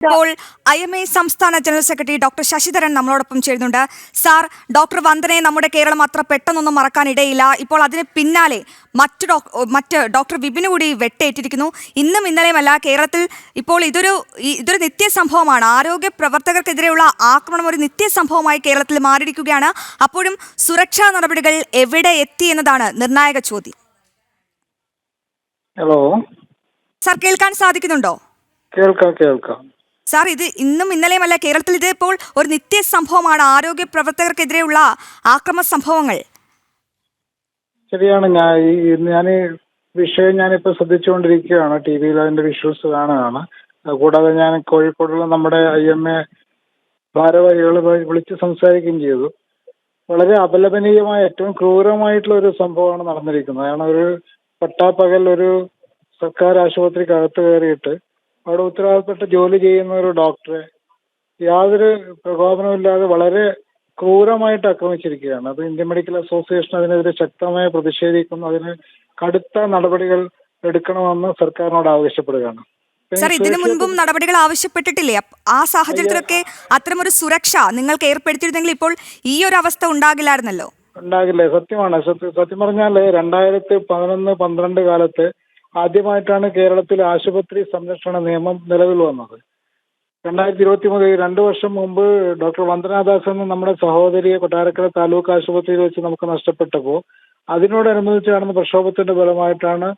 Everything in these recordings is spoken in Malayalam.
ഇപ്പോൾ IMA സംസ്ഥാന ജനറൽ സെക്രട്ടറി ഡോക്ടർ ശശിധരൻ നമ്മളോടൊപ്പം ചേരുന്നുണ്ട്. സാർ, ഡോക്ടർ വന്ദനയെ നമ്മുടെ കേരളം അത്ര പെട്ടെന്നൊന്നും മറക്കാനിടയില്ല. ഇപ്പോൾ അതിന് പിന്നാലെ മറ്റ് ഡോക്ടർ വിപിന് കൂടി വെട്ടേറ്റിരിക്കുന്നു. ഇന്നും ഇന്നലെയുമല്ല, കേരളത്തിൽ ഇപ്പോൾ ഇതൊരു നിത്യസംഭവമാണ്. ആരോഗ്യ പ്രവർത്തകർക്കെതിരെയുള്ള ആക്രമണം ഒരു നിത്യസംഭവമായി കേരളത്തിൽ മാറിയിരിക്കുകയാണ്. അപ്പോഴും സുരക്ഷാ നടപടികൾ എവിടെ എത്തി എന്നതാണ് നിർണായക ചോദ്യം. ഹലോ സാർ, കേൾക്കാൻ സാധിക്കുന്നുണ്ടോ? കേൾക്കാം. സാർ, ഇത് ഇന്നും ഇന്നലെയുമല്ല, കേരളത്തിൽ ഇത് ഇപ്പോൾ ഒരു നിത്യസംഭവമാണ്. ആരോഗ്യ പ്രവർത്തകർക്കെതിരെയുള്ള ആക്രമണ സംഭവങ്ങൾ. ശരിയാണ്. ഞാൻ വിഷയം ഞാനിപ്പോൾ ശ്രദ്ധിച്ചുകൊണ്ടിരിക്കുകയാണ്. TV-യിൽ അതിന്റെ വിഷ്വൽസ് കാണുകയാണ്. കൂടാതെ ഞാൻ കോഴിക്കോടുള്ള നമ്മുടെ IMA ഭാരവാഹികളെ വിളിച്ച് സംസാരിക്കുകയും ചെയ്തു. വളരെ അപലപനീയമായ, ഏറ്റവും ക്രൂരമായിട്ടുള്ള ഒരു സംഭവമാണ് നടന്നിരിക്കുന്നത്. കാരണം ഒരു പട്ടാപ്പകൽ ഒരു സർക്കാർ ആശുപത്രിക്ക് അകത്ത് കയറിയിട്ട് അവിടെ ഉത്തരവാദപ്പെട്ട ജോലി ചെയ്യുന്ന ഒരു ഡോക്ടറെ യാതൊരു പ്രകോപനമില്ലാതെ വളരെ ക്രൂരമായിട്ട് ആക്രമിച്ചിരിക്കുകയാണ്. അത് ഇന്ത്യൻ മെഡിക്കൽ അസോസിയേഷൻ അതിനെതിരെ ശക്തമായി പ്രതിഷേധിക്കുന്നു. അതിന് കടുത്ത നടപടികൾ എടുക്കണമെന്ന് സർക്കാരിനോട് ആവശ്യപ്പെടുകയാണ്. സാർ, ഇതിനു മുൻപും നടപടികൾ ആവശ്യപ്പെട്ടിട്ടില്ലേ? ആ സാഹചര്യത്തിലൊക്കെ അത്തരമൊരു സുരക്ഷ നിങ്ങൾക്ക് ഏർപ്പെടുത്തിയിരുന്നെങ്കിൽ ഇപ്പോൾ ഈ ഒരു അവസ്ഥ ഉണ്ടാകില്ലായിരുന്നല്ലോ. ഉണ്ടാകില്ലേ? സത്യമാണ്. സത്യം പറഞ്ഞാൽ 2011-12 കാലത്ത് ആദ്യമായിട്ടാണ് കേരളത്തിൽ ആശുപത്രി സംരക്ഷണ നിയമം നിലവിൽ വന്നത്. 2023 2 വർഷം മുമ്പ് ഡോക്ടർ വന്ദനാദാസ് എന്ന നമ്മുടെ സഹോദരിയെ കൊട്ടാരക്കര താലൂക്ക് ആശുപത്രിയിൽ വെച്ച് നമുക്ക് നഷ്ടപ്പെട്ടപ്പോൾ അതിനോടനുബന്ധിച്ച് നടന്ന പ്രക്ഷോഭത്തിന്റെ ഫലമായിട്ടാണ്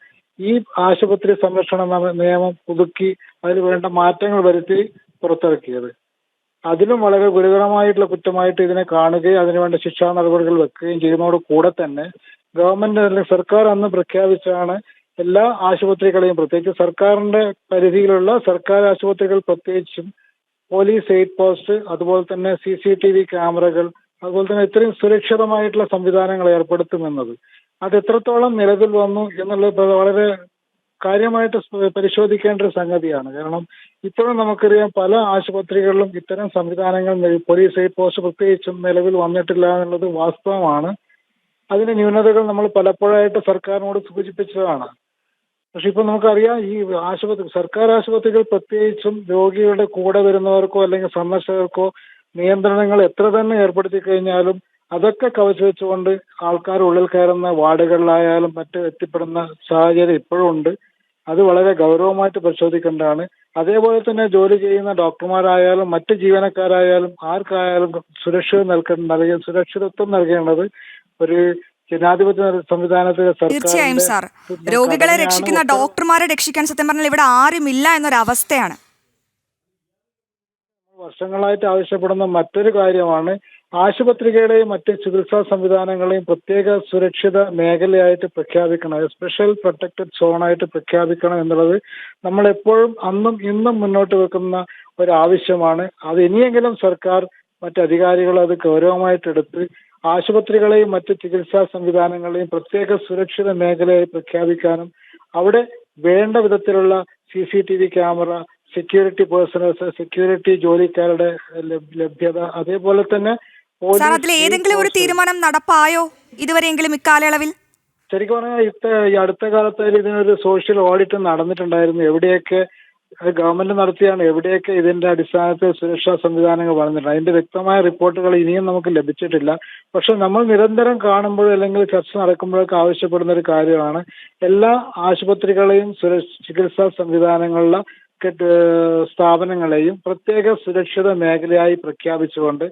ഈ ആശുപത്രി സംരക്ഷണ നിയമം പുതുക്കി അതിൽ വേണ്ട മാറ്റങ്ങൾ വരുത്തി പുറത്തിറക്കിയത്. അതിലും വളരെ ഗുരുതരമായിട്ടുള്ള കുറ്റമായിട്ട് ഇതിനെ കാണുകയും അതിനുവേണ്ട ശിക്ഷാ നടപടികൾ വെക്കുകയും ചെയ്യുന്നതോട് കൂടെ തന്നെ ഗവൺമെന്റ് അല്ലെങ്കിൽ സർക്കാർ അന്ന് പ്രഖ്യാപിച്ചാണ് എല്ലാ ആശുപത്രികളെയും, പ്രത്യേകിച്ച് സർക്കാരിന്റെ പരിധിയിലുള്ള സർക്കാർ ആശുപത്രികൾ പ്രത്യേകിച്ചും പോലീസ് എയ്ഡ് പോസ്റ്റ്, അതുപോലെ തന്നെ CCTV ക്യാമറകൾ, അതുപോലെ തന്നെ ഇത്രയും സുരക്ഷിതമായിട്ടുള്ള സംവിധാനങ്ങൾ ഏർപ്പെടുത്തുമെന്നത്. അത് എത്രത്തോളം നിലവിൽ വന്നു എന്നുള്ളത് വളരെ കാര്യമായിട്ട് പരിശോധിക്കേണ്ട ഒരു സംഗതിയാണ്. കാരണം ഇപ്പോഴും നമുക്കറിയാം പല ആശുപത്രികളിലും ഇത്തരം സംവിധാനങ്ങൾ പോലീസ് എയ്ഡ് പോസ്റ്റ് പ്രത്യേകിച്ചും നിലവിൽ വന്നിട്ടില്ല എന്നുള്ളത് വാസ്തവമാണ്. അതിന്റെ ന്യൂനതകൾ നമ്മൾ പലപ്പോഴായിട്ട് സർക്കാരിനോട് സൂചിപ്പിച്ചതാണ്. പക്ഷെ ഇപ്പൊ നമുക്കറിയാം ഈ സർക്കാർ ആശുപത്രികൾ പ്രത്യേകിച്ചും രോഗികളുടെ കൂടെ വരുന്നവർക്കോ അല്ലെങ്കിൽ സന്ദർശകർക്കോ നിയന്ത്രണങ്ങൾ എത്ര തന്നെ ഏർപ്പെടുത്തി കഴിഞ്ഞാലും അതൊക്കെ കവച്ചു വെച്ചുകൊണ്ട് ആൾക്കാർ ഉള്ളിൽ കയറുന്ന വാർഡുകളിലായാലും മറ്റ് എത്തിപ്പെടുന്ന സാഹചര്യം ഇപ്പോഴും ഉണ്ട്. അത് വളരെ ഗൗരവമായിട്ട് പരിശോധിക്കേണ്ടതാണ്. അതേപോലെ തന്നെ ജോലി ചെയ്യുന്ന ഡോക്ടർമാരായാലും മറ്റ് ജീവനക്കാരായാലും ആർക്കായാലും സുരക്ഷിതത്വം നൽകേണ്ടത് ഒരു ജനാധിപത്യ സംവിധാനത്തിലെ തീർച്ചയായും സാർ, രോഗികളെ രക്ഷിക്കുന്ന ഡോക്ടർമാരെ രക്ഷിക്കാൻ സത്യം പറഞ്ഞാൽ ഇവിടെ ആരുമില്ല എന്നൊരവസ്ഥയാണ്. വർഷങ്ങളായിട്ട് ആവശ്യപ്പെടുന്ന മറ്റൊരു കാര്യമാണ് ആശുപത്രികളെയും മറ്റ് ചികിത്സാ സംവിധാനങ്ങളെയും പ്രത്യേക സുരക്ഷിത മേഖലയായിട്ട് പ്രഖ്യാപിക്കണം, സ്പെഷ്യൽ പ്രൊട്ടക്റ്റഡ് സോണായിട്ട് പ്രഖ്യാപിക്കണം എന്നുള്ളത് നമ്മൾ എപ്പോഴും അന്നും ഇന്നും മുന്നോട്ട് വെക്കുന്ന ഒരു ആവശ്യമാണ്. അത് ഇനിയെങ്കിലും സർക്കാർ മറ്റധികാരികൾ അത് ഗൗരവമായിട്ടെടുത്ത് ആശുപത്രികളെയും മറ്റ് ചികിത്സാ സംവിധാനങ്ങളെയും പ്രത്യേക സുരക്ഷിത മേഖലയായി പ്രഖ്യാപിക്കാനും അവിടെ വേണ്ട വിധത്തിലുള്ള CCTV camera, security personnels, security ജോലിക്കാരുടെ ലഭ്യത, അതേപോലെ തന്നെ സാർ, അതിൽ ഏതെങ്കിലും ഒരു തീരുമാനം നടപ്പായോ ഇതുവരെയെങ്കിലും ഇക്കാലയളവിൽ? ശരിക്കും പറഞ്ഞാൽ ഈ അടുത്ത കാലത്ത് ഇതിനൊരു സോഷ്യൽ ഓഡിറ്റ് നടന്നിട്ടുണ്ടായിരുന്നു. എവിടെയൊക്കെ ഗവൺമെന്റ് നടത്തിയാണ്, എവിടെയൊക്കെ ഇതിന്റെ അടിസ്ഥാനത്തിൽ സുരക്ഷാ സംവിധാനങ്ങൾ വന്നിട്ടുണ്ട്. അതിന്റെ വ്യക്തമായ റിപ്പോർട്ടുകൾ ഇനിയും നമുക്ക് ലഭിച്ചിട്ടില്ല. പക്ഷെ നമ്മൾ നിരന്തരം കാണുമ്പോൾ അല്ലെങ്കിൽ ചർച്ച നടക്കുമ്പോഴൊക്കെ ആവശ്യപ്പെടുന്ന ഒരു കാര്യമാണ് എല്ലാ ആശുപത്രികളെയും ചികിത്സാ സംവിധാനങ്ങളിലെ സ്ഥാപനങ്ങളെയും പ്രത്യേക സുരക്ഷിത മേഖലയായി പ്രഖ്യാപിച്ചുകൊണ്ട്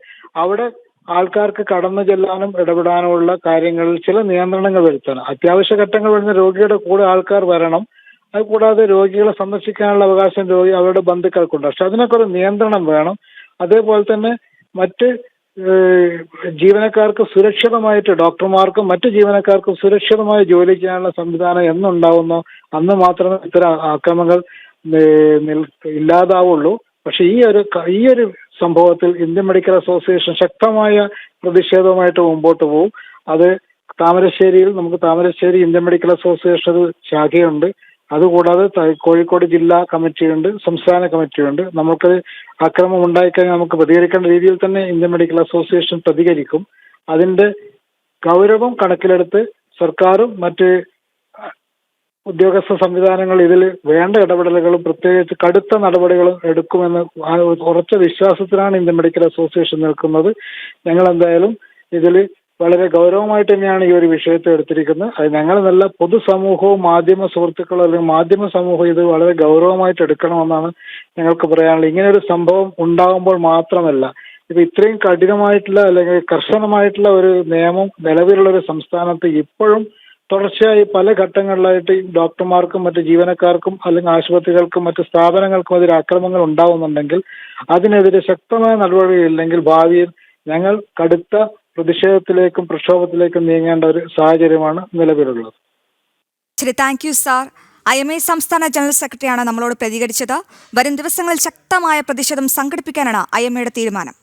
അവിടെ ആൾക്കാർക്ക് കടന്നു ചെല്ലാനും ഇടപെടാനുമുള്ള കാര്യങ്ങളിൽ ചില നിയന്ത്രണങ്ങൾ വരുത്തണം. അത്യാവശ്യ ഘട്ടങ്ങൾ വരുന്ന രോഗിയുടെ കൂടെ ആൾക്കാർ വരണം. അതുകൂടാതെ രോഗികളെ സന്ദർശിക്കാനുള്ള അവകാശം അവരുടെ ബന്ധുക്കൾക്കുണ്ട്. പക്ഷെ അതിനൊക്കെ ഒരു നിയന്ത്രണം വേണം. അതേപോലെ തന്നെ മറ്റ് ജീവനക്കാർക്ക് സുരക്ഷിതമായിട്ട്, ഡോക്ടർമാർക്കും മറ്റ് ജീവനക്കാർക്കും സുരക്ഷിതമായി ജോലി ചെയ്യാനുള്ള സംവിധാനം എന്നുണ്ടാവുന്നോ അന്ന് മാത്രമേ ഇത്തരം ആക്രമണങ്ങൾ ഇല്ലാതാവുള്ളൂ. പക്ഷെ ഈ ഒരു സംഭവത്തിൽ ഇന്ത്യൻ മെഡിക്കൽ അസോസിയേഷൻ ശക്തമായ പ്രതിഷേധവുമായിട്ട് മുമ്പോട്ട് പോകും. അത് താമരശ്ശേരി ഇന്ത്യൻ മെഡിക്കൽ അസോസിയേഷൻ ഒരു ശാഖയുണ്ട്. അതുകൂടാതെ കോഴിക്കോട് ജില്ലാ കമ്മിറ്റിയുണ്ട്, സംസ്ഥാന കമ്മിറ്റിയുണ്ട്. നമുക്ക് അക്രമം ഉണ്ടായിക്കഴിഞ്ഞാൽ നമുക്ക് പ്രതികരിക്കേണ്ട രീതിയിൽ തന്നെ ഇന്ത്യൻ മെഡിക്കൽ അസോസിയേഷൻ പ്രതികരിക്കും. അതിന്റെ ഗൗരവം കണക്കിലെടുത്ത് സർക്കാരും മറ്റ് ഉദ്യോഗസ്ഥ സംവിധാനങ്ങൾ ഇതിൽ വേണ്ട ഇടപെടലുകളും പ്രത്യേകിച്ച് കടുത്ത നടപടികളും എടുക്കുമെന്ന് ഉറച്ച വിശ്വാസത്തിലാണ് ഇന്ത്യൻ മെഡിക്കൽ അസോസിയേഷൻ നിൽക്കുന്നത്. ഞങ്ങൾ എന്തായാലും ഇതിൽ വളരെ ഗൗരവമായിട്ട് തന്നെയാണ് ഈ ഒരു വിഷയത്തെ എടുത്തിരിക്കുന്നത്. അത് ഞങ്ങൾ നല്ല പൊതുസമൂഹവും മാധ്യമ സുഹൃത്തുക്കളും അല്ലെങ്കിൽ മാധ്യമ സമൂഹം ഇത് വളരെ ഗൗരവമായിട്ട് എടുക്കണമെന്നാണ് ഞങ്ങൾക്ക് പറയാനുള്ളത്. ഇങ്ങനെ ഒരു സംഭവം ഉണ്ടാകുമ്പോൾ മാത്രമല്ല, ഇപ്പൊ ഇത്രയും കഠിനമായിട്ടുള്ള അല്ലെങ്കിൽ കർശനമായിട്ടുള്ള ഒരു നിയമം നിലവിലുള്ള ഒരു സംസ്ഥാനത്ത് ഇപ്പോഴും തുടർച്ചയായി പല ഘട്ടങ്ങളിലായിട്ട് ഈ ഡോക്ടർമാർക്കും മറ്റ് ജീവനക്കാർക്കും അല്ലെങ്കിൽ ആശുപത്രികൾക്കും മറ്റ് സ്ഥാപനങ്ങൾക്കും എതിരെ ആക്രമണങ്ങൾ ഉണ്ടാവുന്നുണ്ടെങ്കിൽ അതിനെതിരെ ശക്തമായ നടപടിയില്ലെങ്കിൽ ഭാവിയിൽ ഞങ്ങൾ കടുത്ത പ്രതിഷേധത്തിലേക്കും പ്രക്ഷോഭത്തിലേക്കും നീങ്ങേണ്ട ഒരു സാഹചര്യമാണ് നിലവിലുള്ളത്. ശരി, താങ്ക് യു സാർ. IMA സംസ്ഥാന ജനറൽ സെക്രട്ടറിയാണ് നമ്മളോട് പ്രതികരിച്ചത്. വരും ദിവസങ്ങളിൽ ശക്തമായ പ്രതിഷേധം സംഘടിപ്പിക്കാനാണ് IMAയുടെ തീരുമാനം.